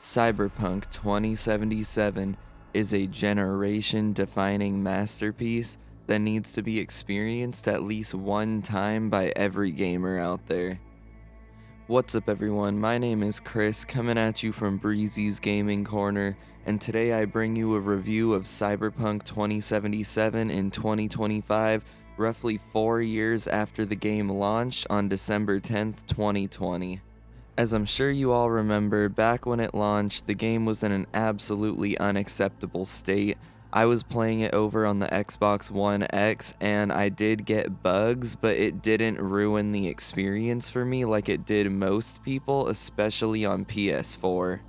Cyberpunk 2077 is a generation-defining masterpiece that needs to be experienced at least one time by every gamer out there. What's up everyone, my name is Chris, coming at you from Breezy's Gaming Corner, and today I bring you a review of Cyberpunk 2077 in 2025, roughly 4 years after the game launched on December 10th, 2020. As I'm sure you all remember, back when it launched, the game was in an absolutely unacceptable state. I was playing it over on the Xbox One X, and I did get bugs, but it didn't ruin the experience for me like it did most people, especially on PS4.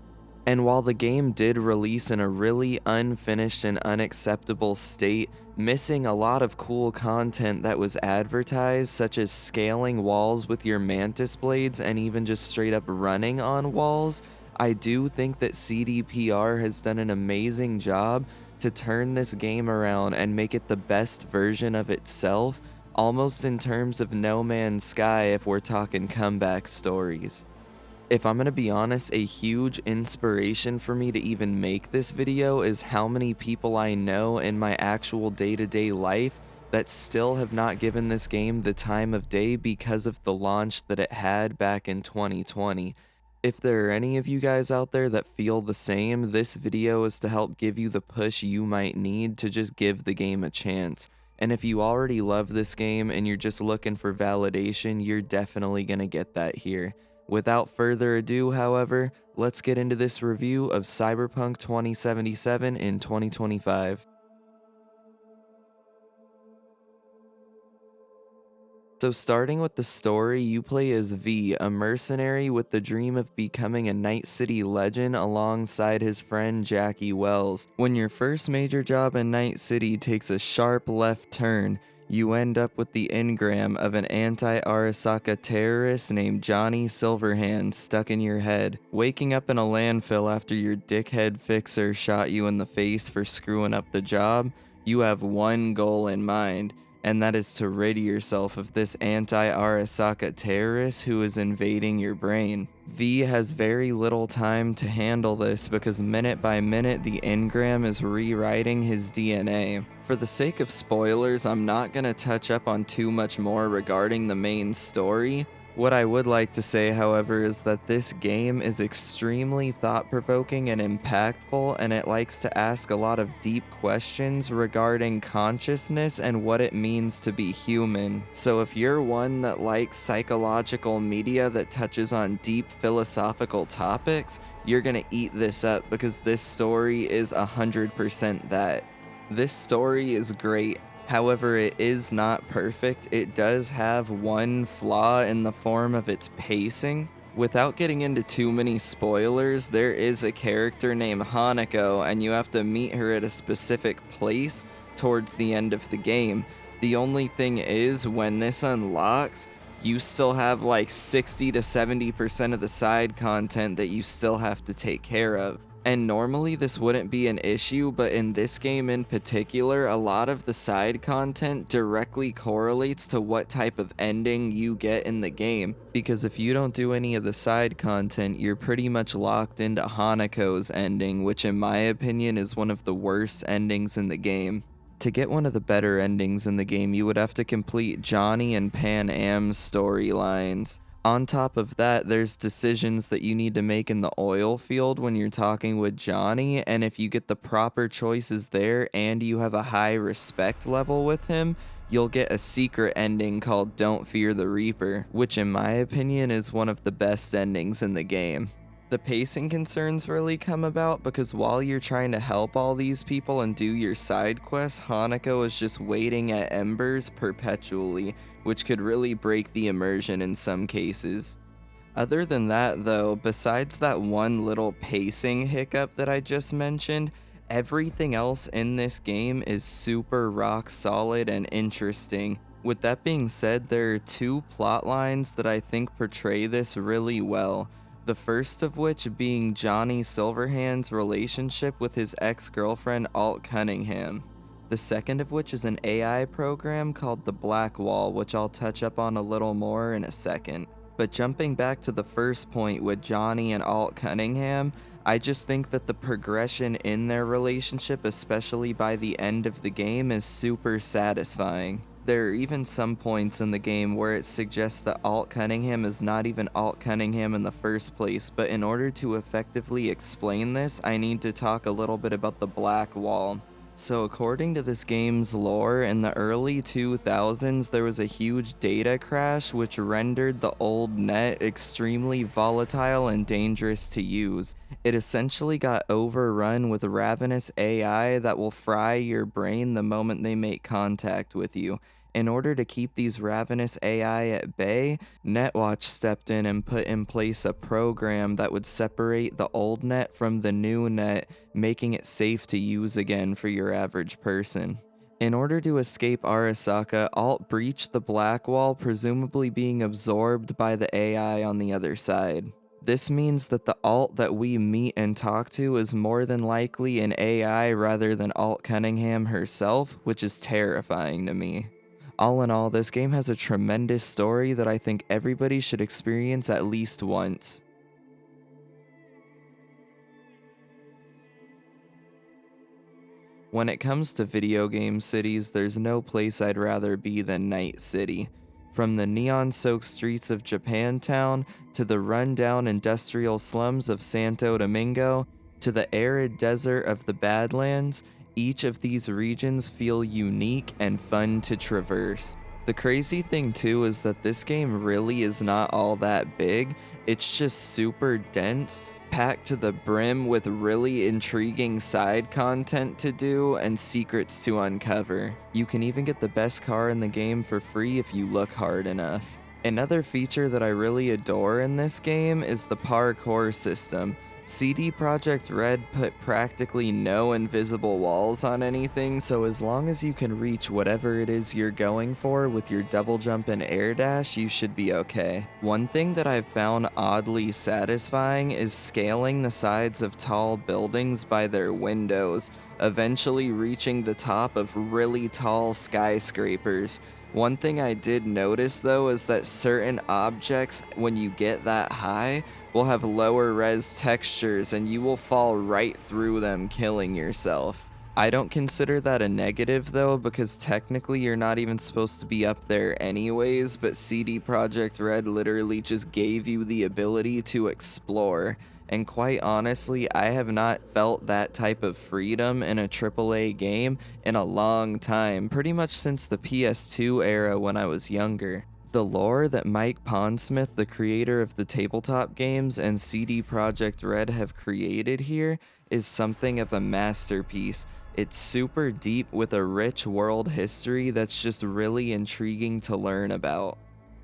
And while the game did release in a really unfinished and unacceptable state, missing a lot of cool content that was advertised, such as scaling walls with your mantis blades and even just straight up running on walls, I do think that CDPR has done an amazing job to turn this game around and make it the best version of itself, almost in terms of No Man's Sky if we're talking comeback stories. If I'm gonna be honest, a huge inspiration for me to even make this video is how many people I know in my actual day-to-day life that still have not given this game the time of day because of the launch that it had back in 2020. If there are any of you guys out there that feel the same, this video is to help give you the push you might need to just give the game a chance. And if you already love this game and you're just looking for validation, you're definitely gonna get that here. Without further ado, however, let's get into this review of Cyberpunk 2077 in 2025. So starting with the story, you play as V, a mercenary with the dream of becoming a Night City legend alongside his friend Jackie Wells. When your first major job in Night City takes a sharp left turn, you end up with the engram of an anti-Arasaka terrorist named Johnny Silverhand stuck in your head. Waking up in a landfill after your dickhead fixer shot you in the face for screwing up the job, you have one goal in mind, and that is to rid yourself of this anti-Arasaka terrorist who is invading your brain. V has very little time to handle this because minute by minute the engram is rewriting his DNA. For the sake of spoilers, I'm not gonna touch up on too much more regarding the main story. What I would like to say, however, is that this game is extremely thought-provoking and impactful, and it likes to ask a lot of deep questions regarding consciousness and what it means to be human. So if you're one that likes psychological media that touches on deep philosophical topics, you're gonna eat this up because this story is 100% that. This story is great. However, it is not perfect. It does have one flaw in the form of its pacing. Without getting into too many spoilers, there is a character named Hanako, and you have to meet her at a specific place towards the end of the game. The only thing is, when this unlocks, you still have like 60 to 70% of the side content that you still have to take care of. And normally this wouldn't be an issue, but in this game in particular, a lot of the side content directly correlates to what type of ending you get in the game. Because if you don't do any of the side content, you're pretty much locked into Hanako's ending, which in my opinion is one of the worst endings in the game. To get one of the better endings in the game, you would have to complete Johnny and Pan Am's storylines. On top of that, there's decisions that you need to make in the oil field when you're talking with Johnny, and if you get the proper choices there and you have a high respect level with him, you'll get a secret ending called Don't Fear the Reaper, which in my opinion is one of the best endings in the game. The pacing concerns really come about because while you're trying to help all these people and do your side quests, Hanako is just waiting at embers perpetually, which could really break the immersion in some cases. Other than that though, besides that one little pacing hiccup that I just mentioned, everything else in this game is super rock solid and interesting. With that being said, there are two plot lines that I think portray this really well. The first of which being Johnny Silverhand's relationship with his ex-girlfriend Alt Cunningham. The second of which is an AI program called the Black Wall, which I'll touch up on a little more in a second. But jumping back to the first point with Johnny and Alt Cunningham, I just think that the progression in their relationship, especially by the end of the game, is super satisfying. There are even some points in the game where it suggests that Alt Cunningham is not even Alt Cunningham in the first place, but in order to effectively explain this, I need to talk a little bit about the Black Wall. So according to this game's lore, in the early 2000s there was a huge data crash which rendered the old net extremely volatile and dangerous to use. It essentially got overrun with ravenous AI that will fry your brain the moment they make contact with you. In order to keep these ravenous AI at bay, NetWatch stepped in and put in place a program that would separate the old net from the new net, making it safe to use again for your average person. In order to escape Arasaka, Alt breached the Black Wall, presumably being absorbed by the AI on the other side. This means that the Alt that we meet and talk to is more than likely an AI rather than Alt Cunningham herself, which is terrifying to me. All in all, this game has a tremendous story that I think everybody should experience at least once. When it comes to video game cities, there's no place I'd rather be than Night City. From the neon-soaked streets of Japantown, to the run-down industrial slums of Santo Domingo, to the arid desert of the Badlands, each of these regions feel unique and fun to traverse. The crazy thing too is that this game really is not all that big, it's just super dense, packed to the brim with really intriguing side content to do and secrets to uncover. You can even get the best car in the game for free if you look hard enough. Another feature that I really adore in this game is the parkour system. CD Projekt Red put practically no invisible walls on anything, so as long as you can reach whatever it is you're going for with your double jump and air dash, you should be okay. One thing that I've found oddly satisfying is scaling the sides of tall buildings by their windows, eventually reaching the top of really tall skyscrapers. One thing I did notice though is that certain objects, when you get that high, will have lower res textures and you will fall right through them, killing yourself. I don't consider that a negative though, because technically you're not even supposed to be up there anyways, but CD Projekt Red literally just gave you the ability to explore. And quite honestly, I have not felt that type of freedom in a AAA game in a long time, pretty much since the PS2 era when I was younger. The lore that Mike Pondsmith, the creator of the tabletop games, and CD Projekt Red have created here is something of a masterpiece. It's super deep with a rich world history that's just really intriguing to learn about.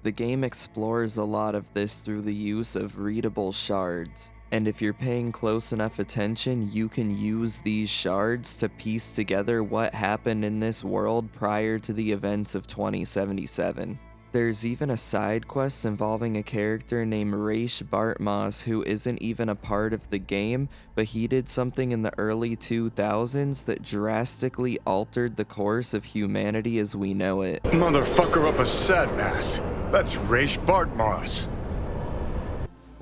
The game explores a lot of this through the use of readable shards. And if you're paying close enough attention, you can use these shards to piece together what happened in this world prior to the events of 2077. There's even a side quest involving a character named Raish Bartmoss who isn't even a part of the game, but he did something in the early 2000s that drastically altered the course of humanity as we know it. Motherfucker up a sad mass. That's Raish Bartmoss.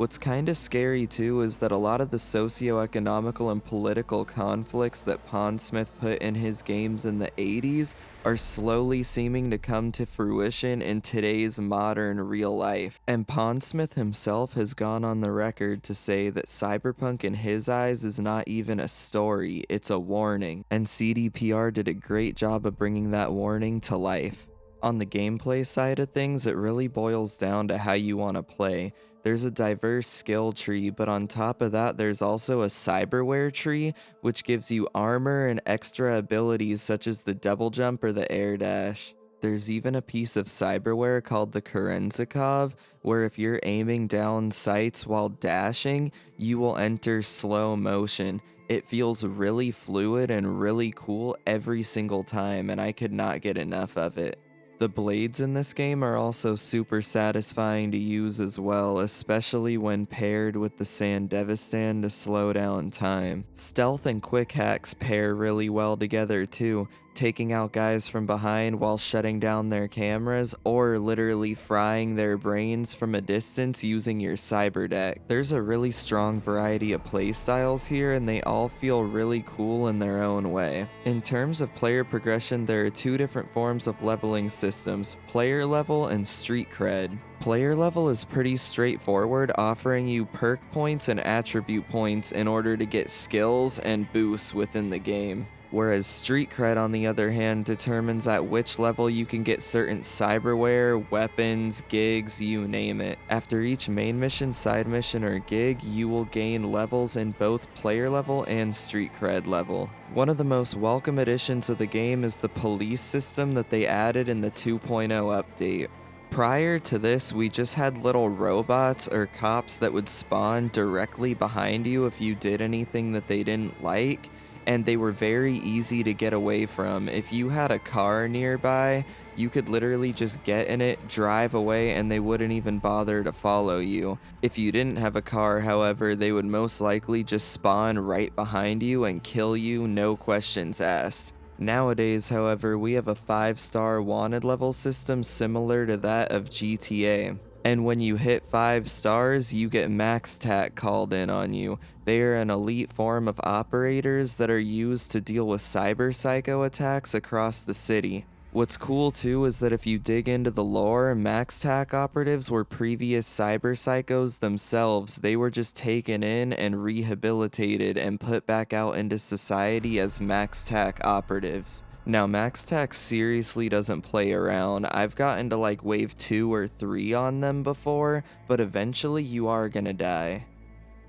What's kinda scary too is that a lot of the socio-economical and political conflicts that Pondsmith put in his games in the 80s are slowly seeming to come to fruition in today's modern real life. And Pondsmith himself has gone on the record to say that Cyberpunk in his eyes is not even a story, it's a warning. And CDPR did a great job of bringing that warning to life. On the gameplay side of things, it really boils down to how you want to play. There's a diverse skill tree, but on top of that, there's also a cyberware tree, which gives you armor and extra abilities such as the double jump or the air dash. There's even a piece of cyberware called the Kerenzikov, where if you're aiming down sights while dashing, you will enter slow motion. It feels really fluid and really cool every single time, and I could not get enough of it. The blades in this game are also super satisfying to use as well, especially when paired with the Sandevistan to slow down time. Stealth and quick hacks pair really well together too. taking out guys from behind while shutting down their cameras, or literally frying their brains from a distance using your cyber deck. There's a really strong variety of playstyles here, and they all feel really cool in their own way. In terms of player progression, there are two different forms of leveling systems: player level and street cred. Player level is pretty straightforward, offering you perk points and attribute points in order to get skills and boosts within the game. Whereas street cred, on the other hand, determines at which level you can get certain cyberware, weapons, gigs, you name it. After each main mission, side mission, or gig, you will gain levels in both player level and street cred level. One of the most welcome additions of the game is the police system that they added in the 2.0 update. Prior to this, we just had little robots or cops that would spawn directly behind you if you did anything that they didn't like, and they were very easy to get away from. If you had a car nearby, you could literally just get in it, drive away, and they wouldn't even bother to follow you. If you didn't have a car, however, they would most likely just spawn right behind you and kill you, no questions asked. Nowadays, however, we have a 5-star wanted level system similar to that of GTA. And when you hit 5 stars, you get max tac called in on you. They are an elite form of operators that are used to deal with cyber psycho attacks across the city. What's cool too is that if you dig into the lore, max tac operatives were previous cyber psychos themselves. They were just taken in and rehabilitated and put back out into society as max tac operatives. Now, max tac seriously doesn't play around. I've gotten to like wave 2 or 3 on them before, but eventually you are gonna die.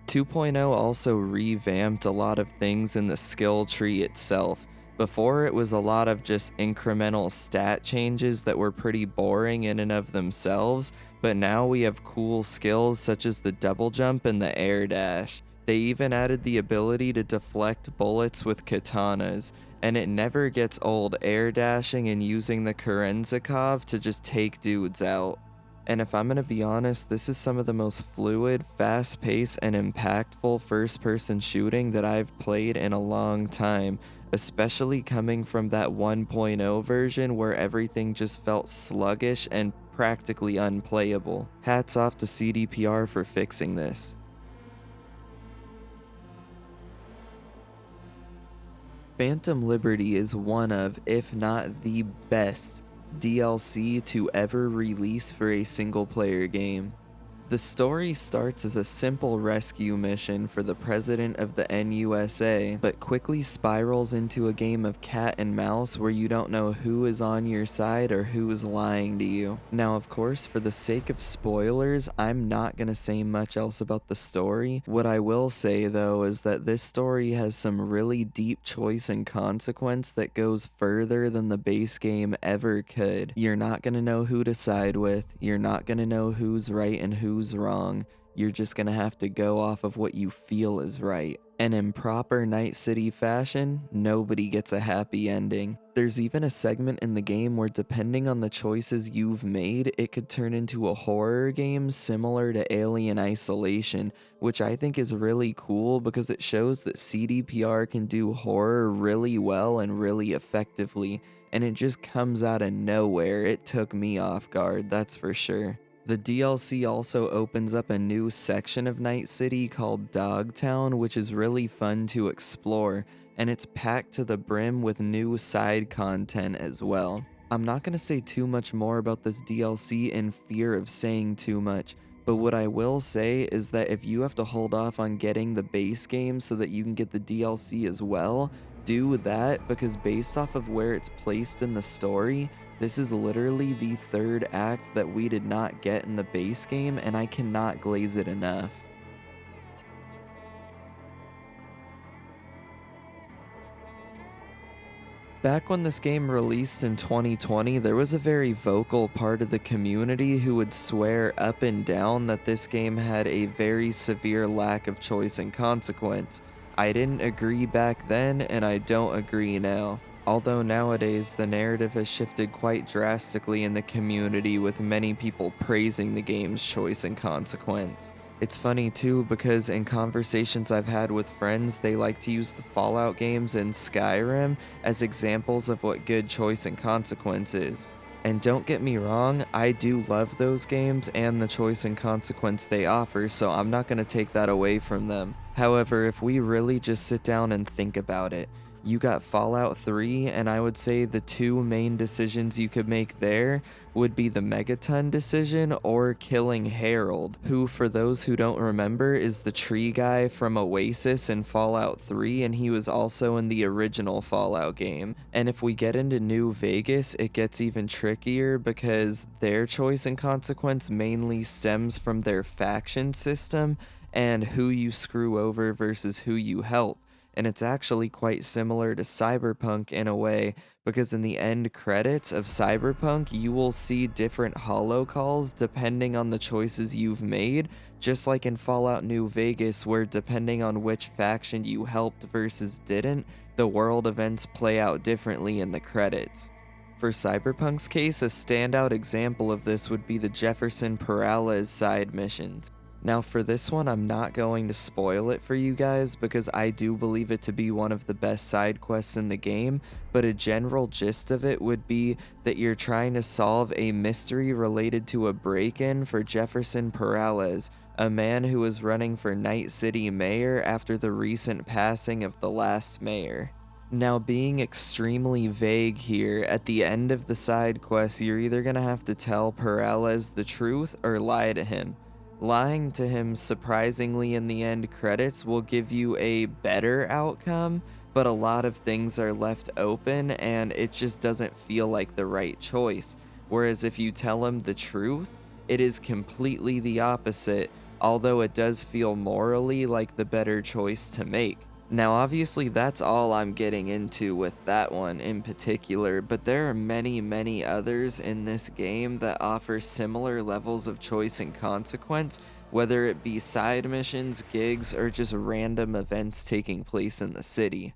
2.0 also revamped a lot of things in the skill tree itself. Before, it was a lot of just incremental stat changes that were pretty boring in and of themselves, but now we have cool skills such as the double jump and the air dash. They even added the ability to deflect bullets with katanas, and it never gets old air dashing and using the Kerenzikov to just take dudes out. And if I'm gonna be honest, this is some of the most fluid, fast-paced, and impactful first-person shooting that I've played in a long time, especially coming from that 1.0 version where everything just felt sluggish and practically unplayable. Hats off to CDPR for fixing this. Phantom Liberty is one of, if not the best, DLC to ever release for a single player game. The story starts as a simple rescue mission for the president of the NUSA, but quickly spirals into a game of cat and mouse where you don't know who is on your side or who is lying to you. Now, of course, for the sake of spoilers, I'm not gonna say much else about the story. What I will say, though, is that this story has some really deep choice and consequence that goes further than the base game ever could. You're not gonna know who to side with, you're not gonna know who's right and who's wrong. You're just gonna have to go off of what you feel is right. And in proper Night City fashion, nobody gets a happy ending. There's even a segment in the game where, depending on the choices you've made, it could turn into a horror game similar to Alien Isolation, which I think is really cool because it shows that CDPR can do horror really well and really effectively, and it just comes out of nowhere. It took me off guard, that's for sure. The DLC also opens up a new section of Night City called Dogtown, which is really fun to explore, and it's packed to the brim with new side content as well. I'm not going to say too much more about this DLC in fear of saying too much, but what I will say is that if you have to hold off on getting the base game so that you can get the DLC as well, do that, because based off of where it's placed in the story, this is literally the third act that we did not get in the base game, and I cannot glaze it enough. Back when this game released in 2020, there was a very vocal part of the community who would swear up and down that this game had a very severe lack of choice and consequence. I didn't agree back then, and I don't agree now. Although nowadays the narrative has shifted quite drastically in the community, with many people praising the game's choice and consequence. It's funny too because in conversations I've had with friends, they like to use the Fallout games and Skyrim as examples of what good choice and consequence is. And don't get me wrong, I do love those games and the choice and consequence they offer, so I'm not going to take that away from them. However, if we really just sit down and think about it, you got Fallout 3, and I would say the two main decisions you could make there would be the Megaton decision or killing Harold, who, for those who don't remember, is the tree guy from Oasis in Fallout 3, and he was also in the original Fallout game. And if we get into New Vegas, it gets even trickier because their choice and consequence mainly stems from their faction system and who you screw over versus who you help. And it's actually quite similar to Cyberpunk in a way, because in the end credits of Cyberpunk, you will see different holocalls depending on the choices you've made, just like in Fallout New Vegas, where depending on which faction you helped versus didn't, the world events play out differently in the credits. For Cyberpunk's case, a standout example of this would be the Jefferson Peralez side missions. Now, for this one, I'm not going to spoil it for you guys because I do believe it to be one of the best side quests in the game, but a general gist of it would be that you're trying to solve a mystery related to a break-in for Jefferson Peralez, a man who was running for Night City mayor after the recent passing of the last mayor. Now, being extremely vague here, at the end of the side quest, you're either going to have to tell Peralez the truth or lie to him. Lying to him, surprisingly, in the end credits will give you a better outcome, but a lot of things are left open and it just doesn't feel like the right choice. Whereas if you tell him the truth, it is completely the opposite, although it does feel morally like the better choice to make. Now, obviously, that's all I'm getting into with that one in particular, but there are many others in this game that offer similar levels of choice and consequence, whether it be side missions, gigs, or just random events taking place in the city.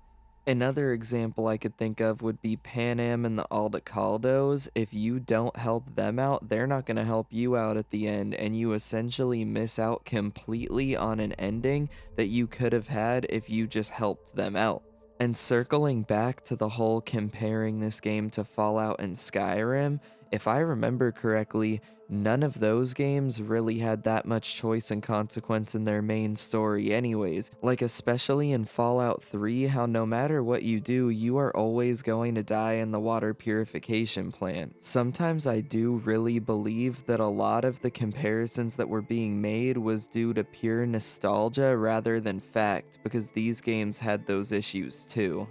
Another example I could think of would be Pan Am and the Aldecaldos. If you don't help them out, they're not going to help you out at the end, and you essentially miss out completely on an ending that you could have had if you just helped them out. And circling back to the whole comparing this game to Fallout and Skyrim, if I remember correctly, none of those games really had that much choice and consequence in their main story anyways. Like, especially in Fallout 3, how no matter what you do, you are always going to die in the water purification plant. Sometimes I do really believe that a lot of the comparisons that were being made was due to pure nostalgia rather than fact, because these games had those issues too.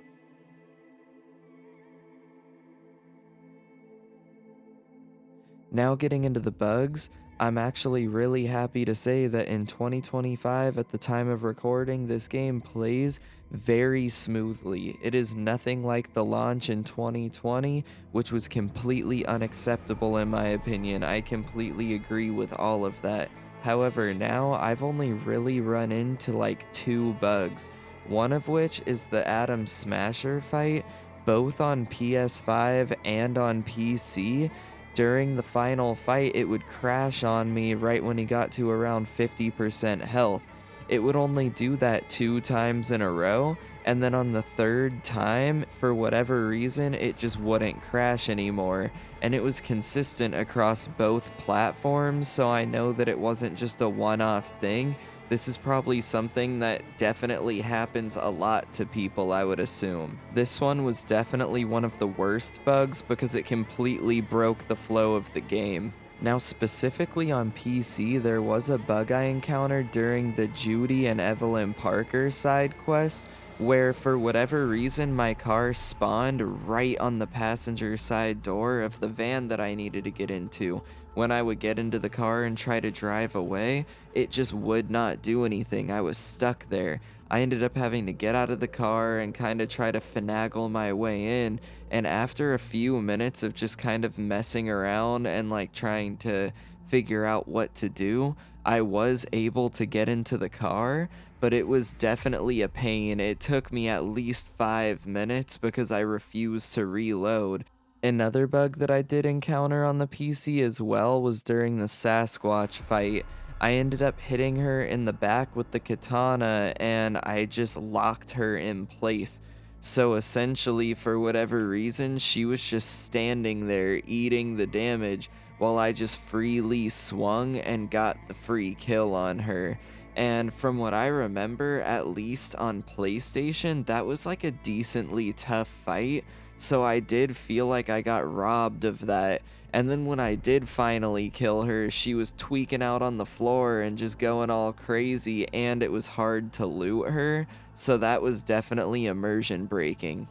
Now getting into the bugs, I'm actually really happy to say that in 2025, at the time of recording, this game plays very smoothly. It is nothing like the launch in 2020, which was completely unacceptable in my opinion. I completely agree with all of that. However, now I've only really run into like two bugs, one of which is the Atom Smasher fight, both on PS5 and on PC. During the final fight, it would crash on me right when he got to around 50% health. It would only do that 2 times in a row, and then on the third time, for whatever reason, it just wouldn't crash anymore. And it was consistent across both platforms, so I know that it wasn't just a one-off thing. This is probably something that definitely happens a lot to people, I would assume. This one was definitely one of the worst bugs because it completely broke the flow of the game. Now, specifically on PC, there was a bug I encountered during the Judy and Evelyn Parker side quest, where for whatever reason my car spawned right on the passenger side door of the van that I needed to get into. When I would get into the car and try to drive away, it just would not do anything. I was stuck there. I ended up having to get out of the car and kind of try to finagle my way in, and after a few minutes of just kind of messing around and like trying to figure out what to do, I was able to get into the car, but it was definitely a pain. It took me at least 5 minutes because I refused to reload. Another bug that I did encounter on the PC as well was during the Sasquatch fight. I ended up hitting her in the back with the katana and I just locked her in place. So essentially, for whatever reason, she was just standing there eating the damage while I just freely swung and got the free kill on her. And from what I remember, at least on PlayStation, that was like a decently tough fight. So I did feel like I got robbed of that. And then when I did finally kill her, she was tweaking out on the floor and just going all crazy, and it was hard to loot her. So that was definitely immersion breaking.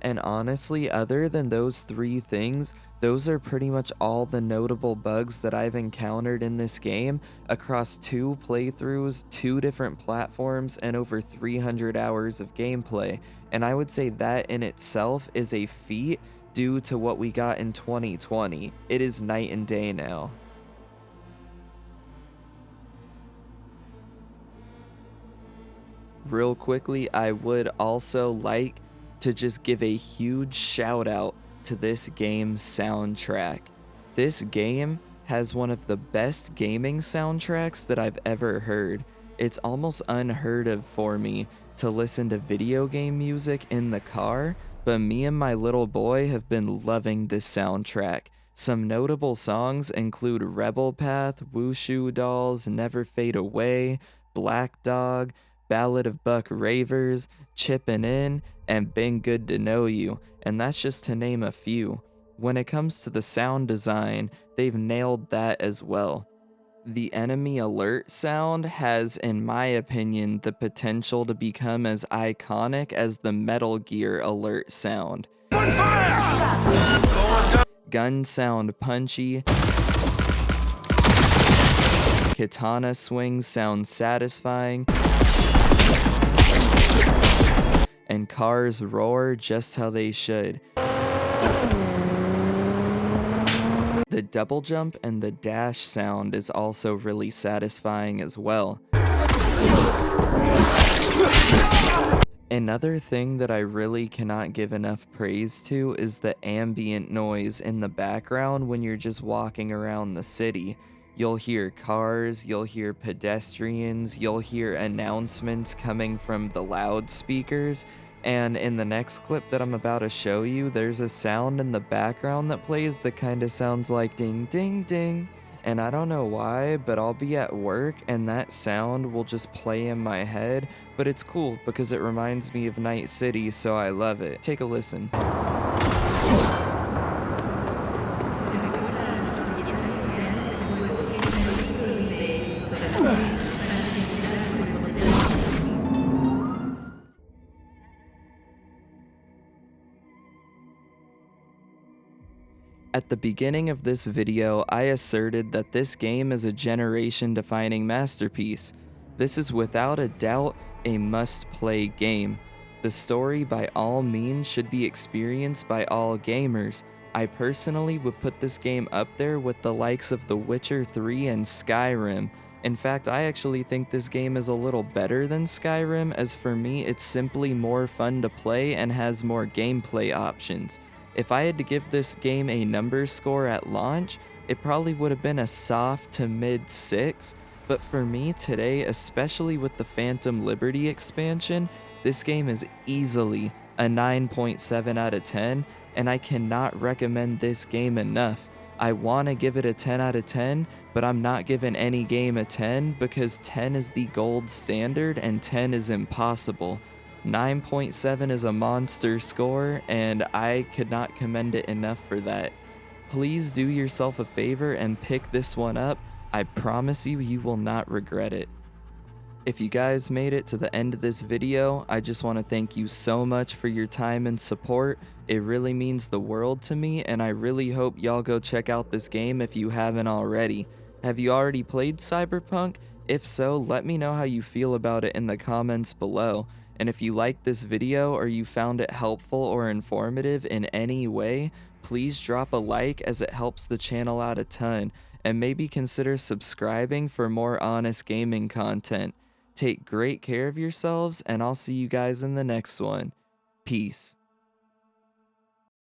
And honestly, other than those three things, those are pretty much all the notable bugs that I've encountered in this game across 2 playthroughs, 2 different platforms, and over 300 hours of gameplay. And I would say that in itself is a feat due to what we got in 2020. It is night and day now. Real quickly, I would also like to just give a huge shout out to this game's soundtrack. This game has one of the best gaming soundtracks that I've ever heard. It's almost unheard of for me to listen to video game music in the car, but me and my little boy have been loving this soundtrack. Some notable songs include Rebel Path, Wushu Dolls, Never Fade Away, Black Dog, Ballad of Buck Ravers, Chippin' In, and Been Good to Know You, and that's just to name a few. When it comes to the sound design, they've nailed that as well. The enemy alert sound has, in my opinion, the potential to become as iconic as the Metal Gear alert sound. Gun sound punchy, katana swings sound satisfying, and cars roar just how they should. The double jump and the dash sound is also really satisfying as well. Another thing that I really cannot give enough praise to is the ambient noise in the background when you're just walking around the city. You'll hear cars, you'll hear pedestrians, you'll hear announcements coming from the loudspeakers, and in the next clip that I'm about to show you, there's a sound in the background that plays that kind of sounds like ding ding ding. And I don't know why, but I'll be at work and that sound will just play in my head, but it's cool because it reminds me of Night City, so I love it. Take a listen. At the beginning of this video, I asserted that this game is a generation-defining masterpiece. This is without a doubt a must-play game. The story by all means should be experienced by all gamers. I personally would put this game up there with the likes of The Witcher 3 and Skyrim. In fact, I actually think this game is a little better than Skyrim, as for me it's simply more fun to play and has more gameplay options. If I had to give this game a number score at launch, it probably would have been a soft to mid 6, but for me today, especially with the Phantom Liberty expansion, this game is easily a 9.7 out of 10, and I cannot recommend this game enough. I want to give it a 10 out of 10, but I'm not giving any game a 10 because 10 is the gold standard and 10 is impossible. 9.7 is a monster score, and I could not commend it enough for that. Please do yourself a favor and pick this one up. I promise you, you will not regret it. If you guys made it to the end of this video, I just want to thank you so much for your time and support. It really means the world to me, and I really hope y'all go check out this game if you haven't already. Have you already played Cyberpunk? If so, let me know how you feel about it in the comments below. And if you liked this video or you found it helpful or informative in any way, please drop a like as it helps the channel out a ton, and maybe consider subscribing for more honest gaming content. Take great care of yourselves, and I'll see you guys in the next one. Peace.